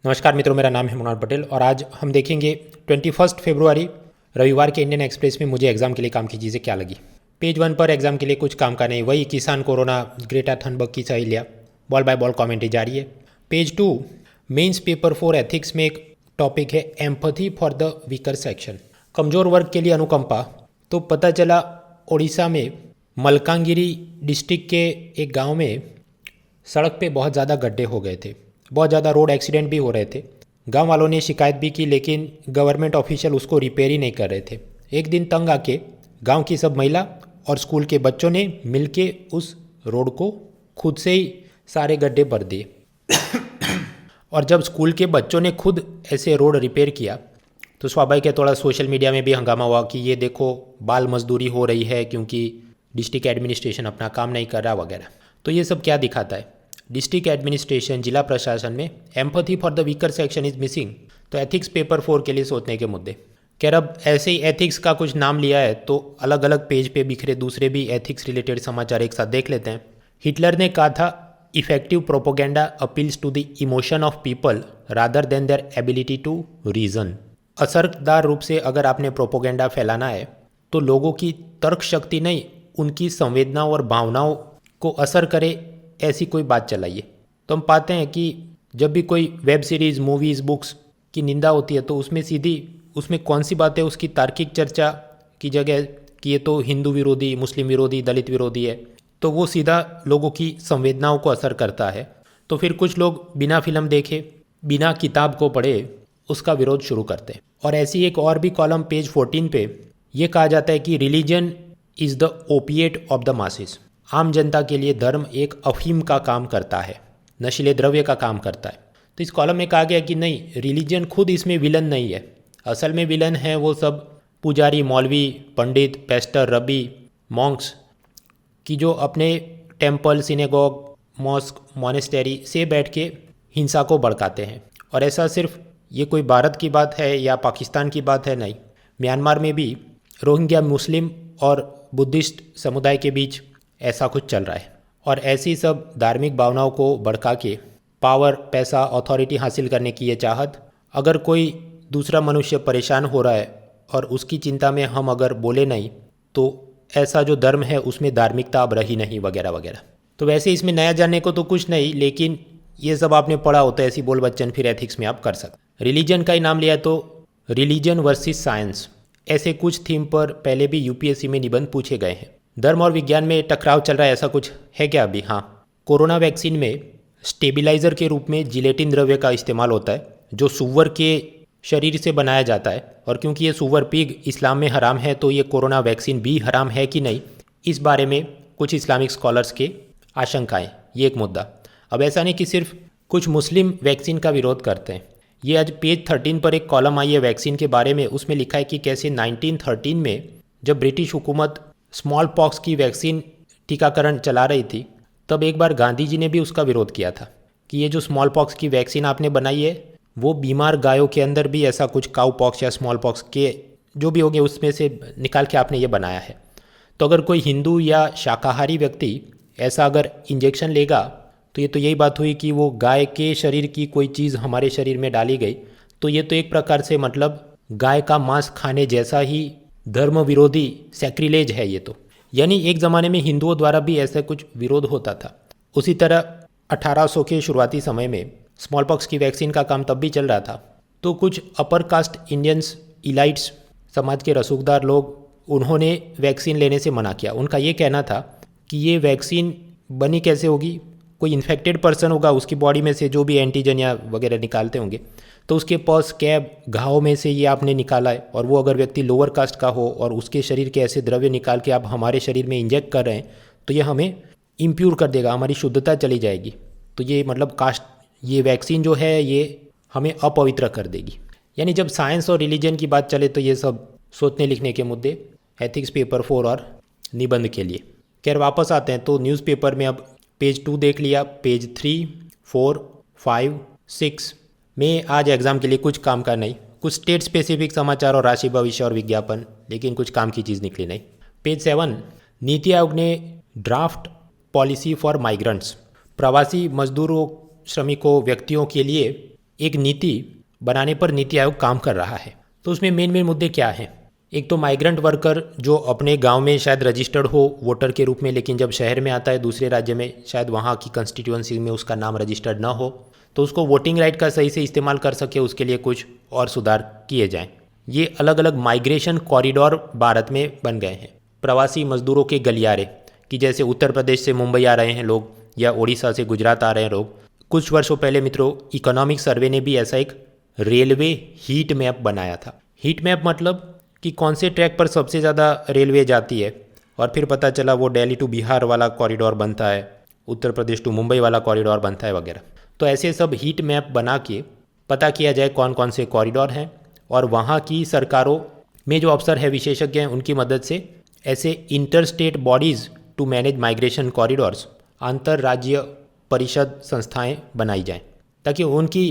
नमस्कार मित्रों, मेरा नाम है मुनाल पटेल और आज हम देखेंगे 21 फरवरी रविवार के इंडियन एक्सप्रेस में मुझे एग्जाम के लिए काम की चीज़ें क्या लगी। पेज 1 पर एग्जाम के लिए कुछ काम का नहीं, वही किसान, कोरोना, ग्रेटा थनबर्ग की सहेलियाँ, बॉल बाय बॉल कॉमेंट्री जारी है। पेज 2 मेंस पेपर 4 एथिक्स में एक टॉपिक है empathy for the weaker section, कमज़ोर वर्ग के लिए अनुकंपा। तो पता चला उड़ीसा में मलकानगिरी डिस्ट्रिक्ट के एक गाँव में सड़क पे बहुत ज़्यादा गड्ढे हो गए थे, बहुत ज़्यादा रोड एक्सीडेंट भी हो रहे थे। गांव वालों ने शिकायत भी की लेकिन गवर्नमेंट ऑफिशियल उसको रिपेयर ही नहीं कर रहे थे। एक दिन तंग आके गांव की सब महिला और स्कूल के बच्चों ने मिलके उस रोड को खुद से ही सारे गड्ढे भर दिए। और जब स्कूल के बच्चों ने खुद ऐसे रोड रिपेयर किया तो स्वाभाविक है थोड़ा सोशल मीडिया में भी हंगामा हुआ कि ये देखो बाल मजदूरी हो रही है क्योंकि डिस्ट्रिक्ट एडमिनिस्ट्रेशन अपना काम नहीं कर रहा वगैरह। तो ये सब क्या दिखाता है? डिस्ट्रिक्ट एडमिनिस्ट्रेशन, जिला प्रशासन में empathy for the weaker section is missing. तो एथिक्स पेपर 4 के लिए सोचने के मुद्दे। खैर, अब ऐसे ही एथिक्स का कुछ नाम लिया है तो अलग अलग पेज पे बिखरे दूसरे भी एथिक्स रिलेटेड समाचार एक साथ देख लेते हैं। हिटलर ने कहा था, effective propaganda appeals to the emotion of people rather than their ability to reason. असरदार रूप से अगर आपने प्रोपोगेंडा फैलाना है तो लोगों की तर्क शक्ति नहीं, उनकी संवेदनाओं और भावनाओं को असर करे ऐसी कोई बात चलाइए। तो हम पाते हैं कि जब भी कोई वेब सीरीज़, मूवीज़, बुक्स की निंदा होती है तो उसमें सीधी उसमें कौन सी बात है उसकी तार्किक चर्चा की जगह कि ये तो हिंदू विरोधी, मुस्लिम विरोधी, दलित विरोधी है, तो वो सीधा लोगों की संवेदनाओं को असर करता है। तो फिर कुछ लोग बिना फिल्म देखे, बिना किताब को पढ़े उसका विरोध शुरू करते हैं। और ऐसी एक और भी कॉलम पेज 14 पे ये कहा जाता है कि religion is the opiate of the masses. आम जनता के लिए धर्म एक अफीम का काम करता है, नशीले द्रव्य का काम करता है। तो इस कॉलम में कहा गया कि नहीं, रिलीजन खुद इसमें विलन नहीं है। असल में विलन है वो सब पुजारी, मौलवी, पंडित, पेस्टर, रबी, मॉन्क्स की जो अपने टेम्पल, सिनेगॉग, मॉस्क, मोनेस्टेरी से बैठ के हिंसा को भड़काते हैं। और ऐसा सिर्फ ये कोई भारत की बात है या पाकिस्तान की बात है, नहीं, म्यांमार में भी रोहिंग्या मुस्लिम और बुद्धिस्ट समुदाय के बीच ऐसा कुछ चल रहा है। और ऐसी सब धार्मिक भावनाओं को भड़का के पावर, पैसा, अथॉरिटी हासिल करने की ये चाहत, अगर कोई दूसरा मनुष्य परेशान हो रहा है और उसकी चिंता में हम अगर बोले नहीं तो ऐसा जो धर्म है उसमें धार्मिकता अब रही नहीं वगैरह वगैरह। तो वैसे इसमें नया जानने को तो कुछ नहीं, लेकिन ये सब आपने पढ़ा होता है, ऐसी बोल बच्चन फिर एथिक्स में आप कर सकते। रिलीजन का ही नाम लिया तो रिलीजन वर्सेस साइंस, ऐसे कुछ थीम पर पहले भी यूपीएससी में निबंध पूछे गए हैं। धर्म और विज्ञान में टकराव चल रहा है, ऐसा कुछ है क्या अभी? हाँ, कोरोना वैक्सीन में स्टेबिलाइजर के रूप में जिलेटिन द्रव्य का इस्तेमाल होता है जो सूअर के शरीर से बनाया जाता है। और क्योंकि ये सूअर पिग इस्लाम में हराम है तो ये कोरोना वैक्सीन भी हराम है कि नहीं, इस बारे में कुछ इस्लामिक स्कॉलर्स के आशंकाएं, ये एक मुद्दा। अब ऐसा नहीं कि सिर्फ कुछ मुस्लिम वैक्सीन का विरोध करते हैं। ये आज पेज 13 पर एक कॉलम आई है वैक्सीन के बारे में, उसमें लिखा है कि कैसे 1913 में जब ब्रिटिश हुकूमत स्मॉल पॉक्स की वैक्सीन टीकाकरण चला रही थी तब एक बार गांधी जी ने भी उसका विरोध किया था कि ये जो स्मॉल पॉक्स की वैक्सीन आपने बनाई है वो बीमार गायों के अंदर भी ऐसा कुछ काउ पॉक्स या स्मॉल पॉक्स के जो भी हो गए उसमें से निकाल के आपने ये बनाया है। तो अगर कोई हिंदू या शाकाहारी व्यक्ति ऐसा अगर इंजेक्शन लेगा तो ये तो यही बात हुई कि वो गाय के शरीर की कोई चीज़ हमारे शरीर में डाली गई। तो ये तो एक प्रकार से मतलब गाय का मांस खाने जैसा ही धर्म विरोधी सैक्रिलेज है ये तो। यानी एक ज़माने में हिंदुओं द्वारा भी ऐसा कुछ विरोध होता था। उसी तरह 1800 के शुरुआती समय में स्मॉल पॉक्स की वैक्सीन का काम तब भी चल रहा था। तो कुछ अपर कास्ट इंडियंस, इलाइट्स समाज के रसूखदार लोग, उन्होंने वैक्सीन लेने से मना किया। उनका ये कहना था कि ये वैक्सीन बनी कैसे होगी, कोई इन्फेक्टेड पर्सन होगा, उसकी बॉडी में से जो भी एंटीजन या वगैरह निकालते होंगे तो उसके पस, कैब, घाव में से ये आपने निकाला है। और वो अगर व्यक्ति लोअर कास्ट का हो और उसके शरीर के ऐसे द्रव्य निकाल के आप हमारे शरीर में इंजेक्ट कर रहे हैं तो ये हमें इम्प्योर कर देगा, हमारी शुद्धता चली जाएगी। तो ये मतलब कास्ट, ये वैक्सीन जो है ये हमें अपवित्र कर देगी। यानी जब साइंस और रिलीजन की बात चले तो ये सब सोचने लिखने के मुद्दे एथिक्स पेपर 4 और निबंध के लिए। खैर, वापस आते हैं तो न्यूज़पेपर में अब पेज 2 देख लिया, पेज 3, 4, 5, 6 में आज एग्ज़ाम के लिए कुछ काम का नहीं, कुछ स्टेट स्पेसिफिक समाचार और राशि भविष्य और विज्ञापन, लेकिन कुछ काम की चीज़ निकली नहीं। पेज 7 नीति आयोग ने ड्राफ्ट पॉलिसी फॉर माइग्रेंट्स, प्रवासी मजदूरों, श्रमिकों, व्यक्तियों के लिए एक नीति बनाने पर नीति आयोग काम कर रहा है। तो उसमें मेन मुद्दे क्या हैं? एक तो माइग्रेंट वर्कर जो अपने गांव में शायद रजिस्टर्ड हो वोटर के रूप में, लेकिन जब शहर में आता है दूसरे राज्य में, शायद वहाँ की कंस्टिट्यूएंसी में उसका नाम रजिस्टर्ड ना हो, तो उसको वोटिंग राइट का सही से इस्तेमाल कर सके, उसके लिए कुछ और सुधार किए जाएं। ये अलग अलग माइग्रेशन कॉरिडोर भारत में बन गए हैं। प्रवासी मजदूरों के गलियारे कि जैसे उत्तर प्रदेश से मुंबई आ रहे हैं लोग या उड़ीसा से गुजरात आ रहे हैं लोग। कुछ वर्षों पहले मित्रों इकोनॉमिक सर्वे ने भी ऐसा एक रेलवे हीट मैप बनाया था। हीट मैप मतलब कि कौन से ट्रैक पर सबसे ज़्यादा रेलवे जाती है, और फिर पता चला वो दिल्ली टू बिहार वाला कॉरिडोर बनता है, उत्तर प्रदेश टू मुंबई वाला कॉरिडोर बनता है वगैरह। तो ऐसे सब हीट मैप बना के पता किया जाए कौन कौन से कॉरिडोर हैं, और वहाँ की सरकारों में जो अफसर है विशेषज्ञ हैं उनकी मदद से ऐसे inter state bodies to manage migration corridors, अंतर्राज्यीय परिषद संस्थाएं बनाई जाएं ताकि उनकी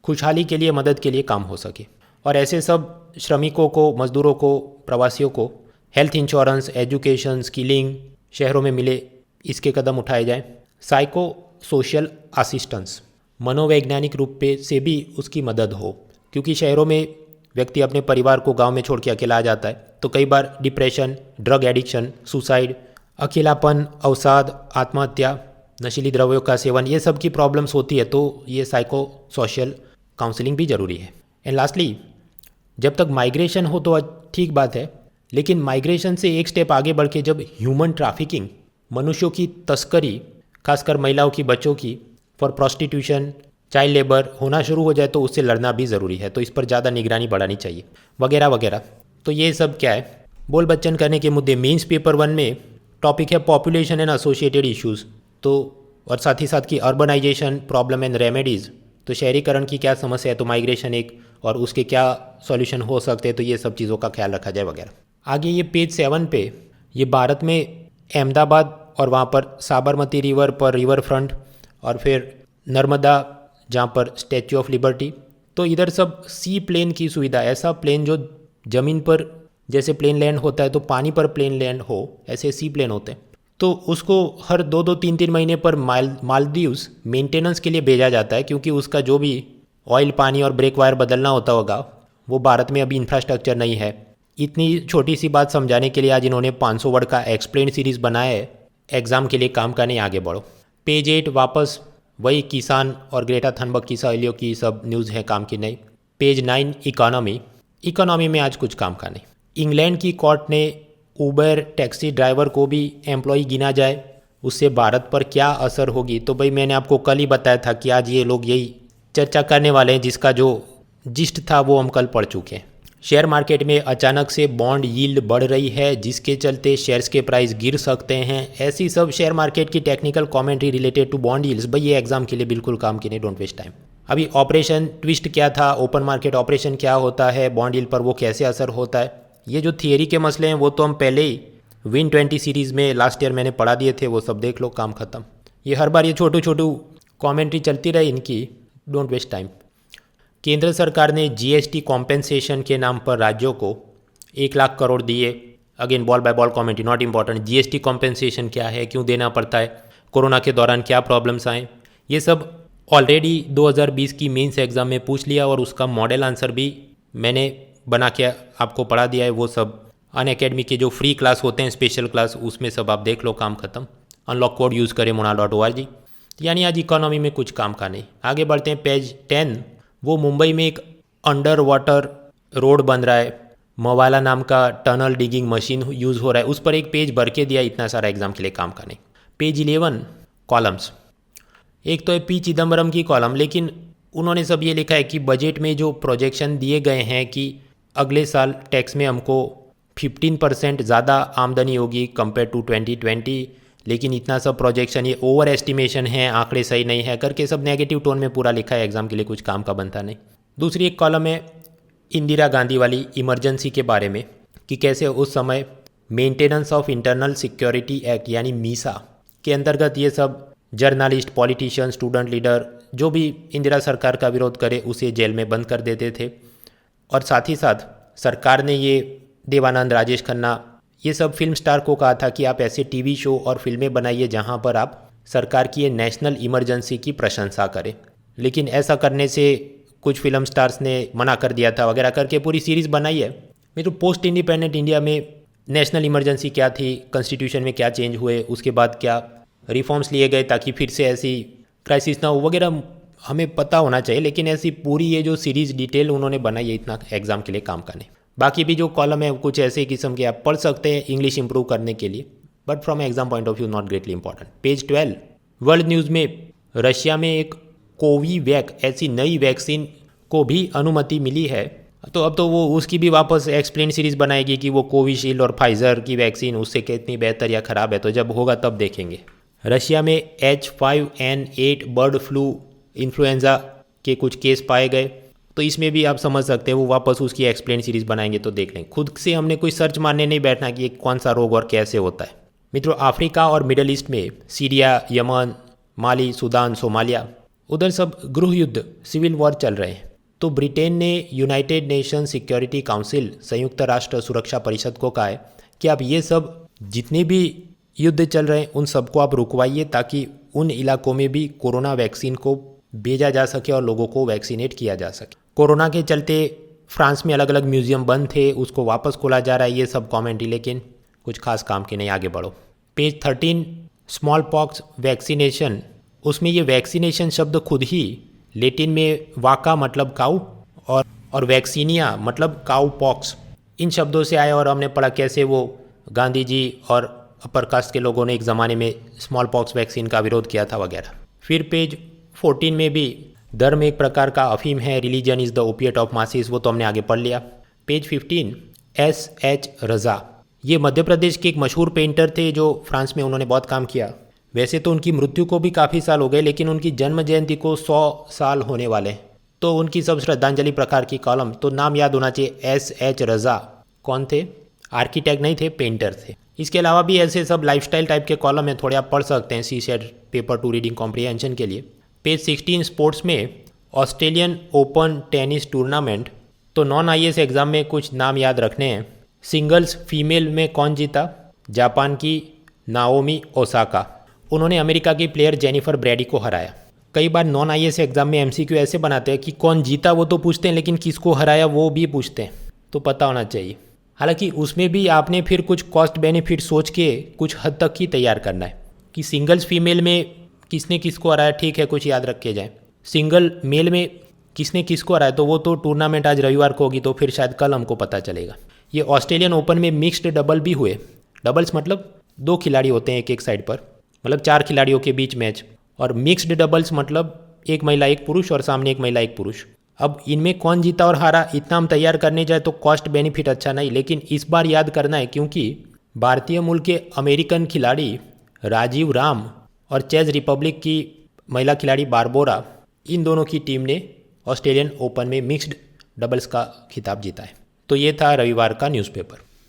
खुशहाली के लिए मदद के लिए काम हो सके। और ऐसे सब श्रमिकों को, मजदूरों को, प्रवासियों को हेल्थ इंश्योरेंस, एजुकेशन, स्किलिंग शहरों में मिले, इसके कदम उठाए जाएं। साइको सोशल असिस्टेंस, मनोवैज्ञानिक रूप पे से भी उसकी मदद हो, क्योंकि शहरों में व्यक्ति अपने परिवार को गांव में छोड़ के अकेला आ जाता है, तो कई बार डिप्रेशन, ड्रग एडिक्शन, सुसाइड, अकेलापन, अवसाद, आत्महत्या, नशीली द्रव्यों का सेवन, ये सब की प्रॉब्लम्स होती है। तो ये साइको सोशल काउंसलिंग भी ज़रूरी है। एंड लास्टली, जब तक माइग्रेशन हो तो ठीक बात है, लेकिन माइग्रेशन से एक स्टेप आगे बढ़ के जब ह्यूमन ट्रैफिकिंग, मनुष्यों की तस्करी, खासकर महिलाओं की, बच्चों की, फॉर प्रोस्टिट्यूशन, चाइल्ड लेबर होना शुरू हो जाए तो उससे लड़ना भी ज़रूरी है। तो इस पर ज़्यादा निगरानी बढ़ानी चाहिए वगैरह वगैरह। तो ये सब क्या है, बोल बच्चन करने के मुद्दे। मेंस पेपर 1 में टॉपिक है पॉपुलेशन एंड एसोसिएटेड इश्यूज़, तो और साथ ही साथ की अर्बनाइजेशन प्रॉब्लम एंड रेमेडीज़, तो शहरीकरण की क्या समस्या है, तो माइग्रेशन एक, और उसके क्या सॉल्यूशन हो सकते हैं, तो ये सब चीज़ों का ख्याल रखा जाए वगैरह। आगे ये पेज 7 पे ये भारत में अहमदाबाद और वहाँ पर साबरमती रिवर पर रिवर फ्रंट, और फिर नर्मदा जहाँ पर स्टैच्यू ऑफ लिबर्टी, तो इधर सब सी प्लेन की सुविधा, ऐसा प्लेन जो ज़मीन पर जैसे प्लेन लैंड होता है तो पानी पर प्लेन लैंड हो, ऐसे सी प्लेन होते हैं। तो उसको हर 2-2, 3-3 महीने पर मालदीव्स मेंटेनेंस के लिए भेजा जाता है, क्योंकि उसका जो भी ऑयल, पानी और ब्रेक वायर बदलना होता होगा, वो भारत में अभी इंफ्रास्ट्रक्चर नहीं है। इतनी छोटी सी बात समझाने के लिए आज इन्होंने 500 वर्ड का एक्सप्लेन सीरीज़ बनाया है। एग्ज़ाम के लिए काम का नहीं, आगे बढ़ो। पेज 8 वापस वही किसान और ग्रेटा थनबर्ग की सहेलियों की सब न्यूज़ है, काम की नहीं। पेज 9 इकोनॉमी में आज कुछ काम का नहीं। इंग्लैंड की कोर्ट ने उबर टैक्सी ड्राइवर को भी एम्प्लॉय गिना जाए, उससे भारत पर क्या असर होगी। तो भाई मैंने आपको कल ही बताया था कि आज ये लोग यही चर्चा करने वाले हैं, जिसका जो जिस्ट था वो हम कल पढ़ चुके हैं। शेयर मार्केट में अचानक से बॉन्ड यील्ड बढ़ रही है, जिसके चलते शेयर्स के प्राइस गिर सकते हैं। ऐसी सब शेयर मार्केट की technical commentary related to bond yields, भाई ये एग्जाम के लिए बिल्कुल काम की नहीं, डोंट वेस्ट टाइम। अभी ऑपरेशन ट्विस्ट क्या था, ओपन मार्केट ऑपरेशन क्या होता है, बॉन्ड यील्ड पर वो कैसे असर होता है, ये जो थियरी के मसले हैं वो तो हम पहले ही विन 20 सीरीज़ में लास्ट ईयर मैंने पढ़ा दिए थे, वो सब देख लो, काम खत्म। ये हर बार ये छोटू कमेंट्री चलती रही इनकी, डोंट वेस्ट टाइम। केंद्र सरकार ने जीएसटी कॉम्पेंसेशन के नाम पर राज्यों को 1 लाख करोड़ दिए। Again ball by ball commentary, not important. GST compensation क्या है, क्यों देना पड़ता है, कोरोना के दौरान क्या प्रॉब्लम्स आए, ये सब ऑलरेडी 2020 की मेंस एग्ज़ाम में पूछ लिया, और उसका मॉडल आंसर भी मैंने बना के आपको पढ़ा दिया है। वो सब अनअकैडमी के जो फ्री क्लास होते हैं, स्पेशल क्लास, उसमें सब आप देख लो, काम खत्म। अनलॉक कोड यूज़ करें monal.org। यानी आज इकोनॉमी में कुछ काम का नहीं। आगे बढ़ते हैं पेज 10। वो मुंबई में एक अंडर वाटर रोड बन रहा है, मवाला नाम का टनल डिगिंग मशीन यूज़ हो रहा है, उस पर एक पेज भर के दिया, इतना सारा एग्जाम के लिए काम का नहीं। पेज 11 कॉलम्स, एक तो है पी चिदम्बरम की कॉलम, लेकिन उन्होंने सब ये लिखा है कि बजट में जो प्रोजेक्शन दिए गए हैं कि अगले साल टैक्स में हमको 15% ज़्यादा आमदनी होगी कंपेयर टू 2020, लेकिन इतना सब प्रोजेक्शन ये ओवर एस्टिमेशन है, आंकड़े सही नहीं है करके सब नेगेटिव टोन में पूरा लिखा है, एग्जाम के लिए कुछ काम का बनता नहीं। दूसरी एक कॉलम है इंदिरा गांधी वाली इमरजेंसी के बारे में, कि कैसे उस समय maintenance of internal security act यानी मीसा के अंतर्गत ये सब जर्नलिस्ट, पॉलिटिशियन, स्टूडेंट लीडर जो भी इंदिरा सरकार का विरोध करे उसे जेल में बंद कर देते थे। और साथ ही साथ सरकार ने ये देवानंद, राजेश खन्ना, ये सब फिल्म स्टार को कहा था कि आप ऐसे टीवी शो और फिल्में बनाइए जहां पर आप सरकार की ये नेशनल इमरजेंसी की प्रशंसा करें। लेकिन ऐसा करने से कुछ फिल्म स्टार्स ने मना कर दिया था वगैरह करके पूरी सीरीज़ बनाई है। मेरे पोस्ट इंडिपेंडेंट इंडिया में नेशनल इमरजेंसी क्या थी, कॉन्स्टिट्यूशन में क्या चेंज हुए, उसके बाद क्या रिफॉर्म्स लिए गए ताकि फिर से ऐसी क्राइसिस ना हो वगैरह हमें पता होना चाहिए। लेकिन ऐसी पूरी ये जो सीरीज़ डिटेल उन्होंने बनाई है इतना एग्जाम के लिए काम का नहीं। बाकी भी जो कॉलम है कुछ ऐसे किस्म के आप पढ़ सकते हैं इंग्लिश इंप्रूव करने के लिए, but from exam point of view not greatly important. Page 12 world news में रशिया में एक कोवीवैक ऐसी नई वैक्सीन को भी अनुमति मिली है। तो अब तो वो उसकी भी वापस एक्सप्लेन सीरीज़ बनाएगी कि वो कोविशील्ड और फाइज़र की वैक्सीन उससे कितनी बेहतर या ख़राब है, तो जब होगा तब देखेंगे। रशिया में H5N8 बर्ड फ्लू इन्फ्लुएंजा के कुछ केस पाए गए, तो इसमें भी आप समझ सकते हैं वो वापस उसकी एक्सप्लेन सीरीज़ बनाएंगे तो देख लेंगे। खुद से हमने कोई सर्च मारने नहीं बैठना कि ये कौन सा रोग और कैसे होता है। मित्रों, अफ्रीका और मिडल ईस्ट में सीरिया, यमन, माली, सूडान, सोमालिया, उधर सब गृह युद्ध, सिविल वॉर चल रहे हैं। तो ब्रिटेन ने यूनाइटेड नेशन सिक्योरिटी काउंसिल, संयुक्त राष्ट्र सुरक्षा परिषद को कहा है कि आप ये सब जितने भी युद्ध चल रहे हैं उन सबको आप रुकवाइए ताकि उन इलाकों में भी कोरोना वैक्सीन को भेजा जा सके और लोगों को वैक्सीनेट किया जा सके। कोरोना के चलते फ्रांस में अलग अलग म्यूजियम बंद थे, उसको वापस खोला जा रहा है, ये सब कॉमेंट्री लेकिन कुछ खास काम के नहीं। आगे बढ़ो। पेज 13 स्मॉल पॉक्स वैक्सीनेशन, उसमें ये वैक्सीनेशन शब्द खुद ही लेटिन में वाका मतलब काऊ और वैक्सीनिया मतलब काऊ पॉक्स, इन शब्दों से आया और हमने पढ़ा कैसे वो गांधी जी और अपर कास्ट के लोगों ने एक ज़माने में स्मॉल पॉक्स वैक्सीन का विरोध किया था वगैरह। फिर पेज 14 में भी धर्म एक प्रकार का अफीम है, religion is the opiate of masses, वो तो हमने आगे पढ़ लिया। Page 15 S.H. रज़ा, ये मध्य प्रदेश के एक मशहूर पेंटर थे जो फ्रांस में उन्होंने बहुत काम किया। वैसे तो उनकी मृत्यु को भी काफ़ी साल हो गए, लेकिन उनकी जन्म जयंती को 100 साल होने वाले हैं, तो उनकी सब श्रद्धांजलि प्रकार की कॉलम तो नाम याद होना चाहिए। S.H. रज़ा कौन थे? आर्किटेक्ट नहीं थे, पेंटर थे। इसके अलावा भी ऐसे सब लाइफस्टाइल टाइप के कॉलम हैं, थोड़े आप पढ़ सकते हैं CSET पेपर 2 रीडिंग कॉम्प्रिहेंशन के लिए। पेज 16 स्पोर्ट्स में ऑस्ट्रेलियन ओपन टेनिस टूर्नामेंट, तो नॉन IAS एग्जाम में कुछ नाम याद रखने हैं। सिंगल्स फीमेल में कौन जीता? जापान की नाओमी ओसाका, उन्होंने अमेरिका की प्लेयर जेनिफर ब्रैडी को हराया। कई बार नॉन IAS एग्जाम में MCQ ऐसे बनाते हैं कि कौन जीता वो तो पूछते हैं, लेकिन किसको हराया वो भी पूछते हैं, तो पता होना चाहिए। हालांकि उसमें भी आपने फिर कुछ कॉस्ट बेनिफिट सोच के कुछ हद तक ही तैयार करना है कि सिंगल्स फीमेल में किसने किसको हराया, ठीक है, कुछ याद रखे जाए। सिंगल मेल में किसने किसको हराया, तो वो तो टूर्नामेंट आज रविवार को होगी, तो फिर शायद कल हमको पता चलेगा। ये ऑस्ट्रेलियन ओपन में मिक्स्ड डबल भी हुए। डबल्स मतलब 2 खिलाड़ी होते हैं एक साइड पर, मतलब 4 खिलाड़ियों के बीच मैच, और मिक्स्ड डबल्स मतलब 1 महिला 1 पुरुष और सामने 1 महिला 1 पुरुष। अब इनमें कौन जीता और हारा इतना हम तैयार करने जाए तो कॉस्ट बेनिफिट अच्छा नहीं, लेकिन इस बार याद करना है क्योंकि भारतीय मूल के अमेरिकन खिलाड़ी राजीव राम और चेज रिपब्लिक की महिला खिलाड़ी बारबोरा, इन दोनों की टीम ने ऑस्ट्रेलियन ओपन में मिक्स्ड डबल्स का खिताब जीता है। तो ये था रविवार का न्यूज़पेपर।